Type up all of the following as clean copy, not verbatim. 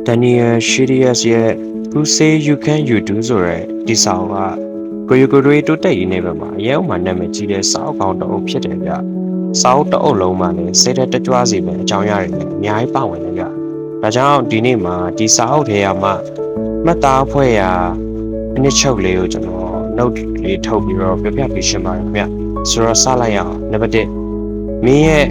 Daniel Shirias ရဲ့ Who Say You Can You Do ဆိုတဲ့ဒီစာအုပ်ကကိုရီတိုတက်ရေးနေဘက်မှာအရေးအမှနာမည်ကြီးတဲ့စာအုပ်ကောင်းတစ်အုပ်ဖြစ်တယ်ဗျ။စာအုပ်တစ်အုပ်လုံးမှာလည်းစိတ်သက်ကြွစေမယ့်အကြောင်းအရာတွေလည်းအများကြီးပါဝင်တယ်ဗျ။ဒါကြောင့်ဒီနေ့မှာဒီစာအုပ်ထဲမှာမှတ်သားဖွဲ့ရာအနှစ်ချုပ်လေးကိုကျွန်တော် note လေးထုတ်ပြီးတော့ပြပြပေးရှင်းပါတယ်ဗျ။ဆိုတော့စလိုက်ရအောင်နံပါတ်1မင်းရဲ့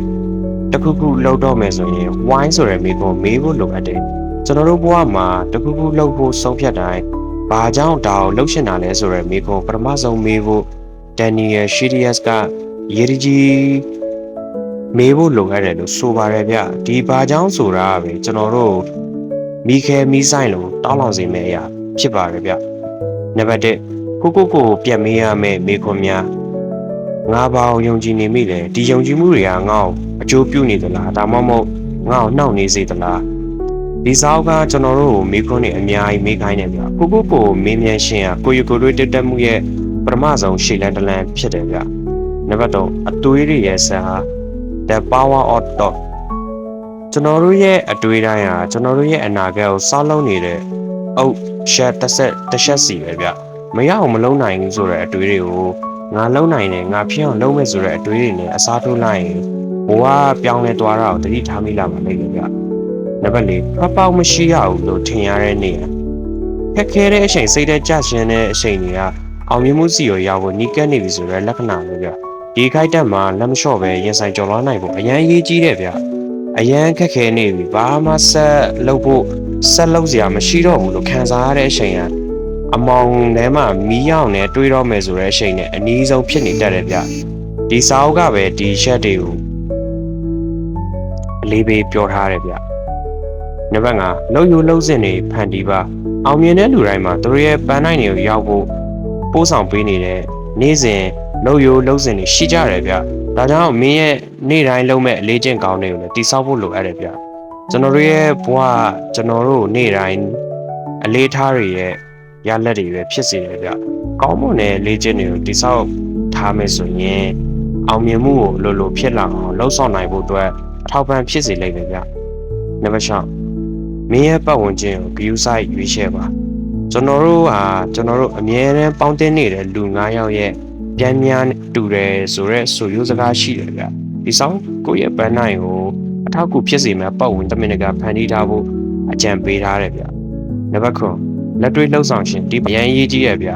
တခုခုလောက်တော့မယ်ဆိုရင် why ဆိုတဲ့မိကိုမေးဖို့လိုအပ်တယ်ကျွန်တော်တို့ဘဝမှာတခုခုလှုပ်ဖို့ဆုံးဖြတ်တိုင်းဘာကြောင့်ဒါကိုလှုပ်ရှင်တာလဲဆိုရယ်မိကိုပထမဆုံးမေးဖို့ Daniel Shirias ကရေကြီးမေးဖို့လိုအပ်တယ်လို့ဆိုပါတယ်ဗျဒီဘာကြောင့်ဆိုတာပဲကျွန်တော်တို့မိခဲမိဆိုင်လို့တောင်းလောင်စေမယ့်အရာဖြစ်ပါတယ်ဗျနံပါတ်1ကိုပြန်မေးရမယ့်မိခွန်များငါဘာကိုယုံကြည်နေမိလဲဒီယုံကြည်မှုတွေကငါ့ကိုအကျိုးပြုနေသလားဒါမှမဟုတ်ငါ့ကိုနှောင့်နှေးစေသလားဒီစာအုပ်ကကျွန်တော်တို့ကိုမေးခွန်းတွေအများကြီးမေးခိုင်းတယ်ဗျကိုမေးမြန်းရှင်းရကိုရီကိုတွေတက်တက်မှုရဲ့ပထမဆုံးရှေ့လန်းတလန်းဖြစ်တယ်ဗျနံပါတ်3အတွေးတွေရဲ့ဆာ The Power of Thought ကျွန်တော်တို့ရဲ့အတွေးတိုင်းဟာကျွန်တော်တို့ရဲ့အနာဂတ်ကိုစောင့်လုံးနေတဲ့အုပ်ရှက်တစ်ချက်စီပဲဗျမရအောင်မလုံးနိုင်ဘူးဆိုတဲ့အတွေးတွေကိုငါလုံးနိုင်တယ်ငါဖြစ်အောင်လုပ်မယ်ဆိုတဲ့အတွေးတွေနဲ့အစားထိုးလိုက်ရင်ဘဝပြောင်းလဲသွားတာကိုသတိထားမိလာမှာလိမ့်မယ်ဗျနံပါတ်4ဖပေါက်မရှိရဘူးလို့ထင်ရတဲ့နေခက်ခဲတဲ့အချိန်စိတ်ထဲကြရှင်းတဲ့အချိန်တွေကအောင်မြင်မှုစီကိုရောက်ဖို့နီးကပ်နေပြီဆိုတဲ့လက္ခဏာမျိုးဗျဒီခိုက်တက်မှာလက်မလျှော့ပဲရင်ဆိုင်ကြော်လွှားနိုင်ဖို့အရန်ရေးကြီးတယ်ဗျအရန်ခက်ခဲနေပြီဘာမှဆက်လုပ်စရာမရှိတော့ဘူးလို့ခံစားရတဲ့အချိန်ကအမောင်ထဲမှာမီးရောင်နဲ့တွေးတော့မယ်ဆိုတဲ့အချိန်နဲ့အနည်းဆုံးဖြစ်နေတတ်တယ်ဗျဒီစာအုပ်ကပဲဒီရှက်တွေကိုအလေးပေးပြောထားတယ်ဗျနံပါတ်5လှုပ်ယူလှုပ်စင်တွေဖန်တီးပါအောင်မြင်တဲ့လူတိုင်းမှာသူတို့ရဲ့ပန်းနိုင်တွေကိုရောက်ဖို့ပို့ဆောင်ပေးနေတဲ့နေ့စဉ်လှုပ်ယူလှုပ်စင်တွေရှိကြတယ်ဗျဒါကြောင့်မင်းရဲ့နေ့တိုင်းလုပ်မဲ့အလေးကျင့်ကောင်းတွေကိုလည်းတိစောက်ဖို့လိုအပ်တယ်ဗျကျွန်တော်တို့ရဲ့ဘဝကျွန်တော်တို့နေ့တိုင်းအလေးထားတွေရဲ့ရလက်တွေပဲဖြစ်စေတယ်ဗျကောင်းမွန်တဲ့လေးကျင့်တွေကိုတိစောက်ထားမယ်ဆိုရင်အောင်မြင်မှုကိုလိုဖြစ်လာအောင်လှုပ်ဆောင်နိုင်ဖို့အတွက်အထောက်ပံ့ဖြစ်စေလိမ့်မယ်ဗျနံပါတ်6မင်းရဲ့ပတ်ဝန်းကျင်ကိုဂရုစိုက်ရွေးချယ်ပါကျွန်တော်တို့အမြဲတမ်းပေါင်းတင်နေတဲ့လူ9ယောက်ရဲ့ပြန်များတူတယ်ဆိုတော့ဆိုရိုးစကားရှိတယ်ဗျဒီဆောင်ကိုယ့်ရဲ့ပန်းနိုင်ကိုအထောက်အကူဖြစ်စေမယ့်ပတ်ဝန်းတမင်တကာဖန်တီးထားဖို့အကြံပေးထားတယ်ဗျနံပါတ်9လက်တွေ့လှုပ်ဆောင်ခြင်းဒီအရန်ရေးကြီးရဗျ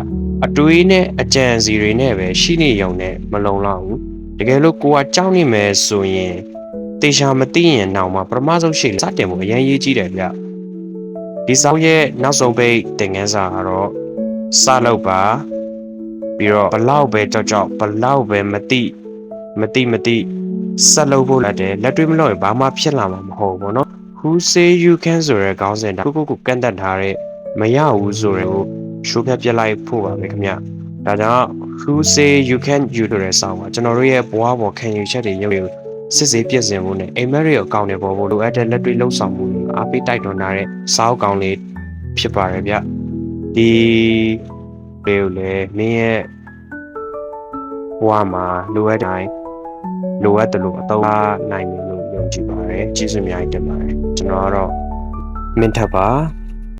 အတွေးနဲ့အကြံစီတွေနဲ့ပဲရှိနေရုံနဲ့မလုံလောက်ဘူးတကယ်လို့ကိုကကြောက်နေမယ်ဆိုရင်တေချာမသိရင်နောက်မှာပထမဆုံးရှိစတင်ဖို့အရင်ရေးကြည့်တယ်ဗျဒီစာရဲ့နောက်ဆုံးပိတ်သင်ခန်းစာကတော့စလုပ်ပါပြီးတော့ဘလောက်ပဲကြောက်ဘလောက်ပဲမသိဆက်လုပ်ဖို့လက်တယ်လက်တွေ့မလို့ရင်ဘာမှဖြစ်လာမှာမဟုတ်ဘူးเนาะ Who Say You Can ဆိုတဲ့ခေါင်းစဉ်ဒါကိုကန့်တတ်ထားတဲ့မရဘူးဆိုတဲ့ကိုရှိုးပြလိုက်ဖို့ပါပဲခင်ဗျဒါကြောင့် Who Say You Can You ဆိုတဲ့စာကကျွန်တော်တို့ရဲ့ဘဝပေါ်ခံယူချက်တွေရုပ်ရည်စစ်စေးပြည့်စင်မှုနဲ့အိမ်မက်တွေအကောင့်တွေပေါ်ဖို့လိုအပ်တဲ့လက်တွေ့လှုပ်ဆောင်မှုတွေအားပေးတိုက်တွန်းထားတဲ့စာအုပ်ကောင်းလေးဖြစ်ပါတယ်ဗျဒီပေကိုလည်းမင်းရဲ့ဘဝမှာလိုအပ်တယ်လို့အသုံးနိုင်မယ်လို့ယုံကြည်ပါတယ်ကျေးဇူးအများကြီးတင်ပါတယ်ကျွန်တော်ကတော့မင်းထပ်ပါ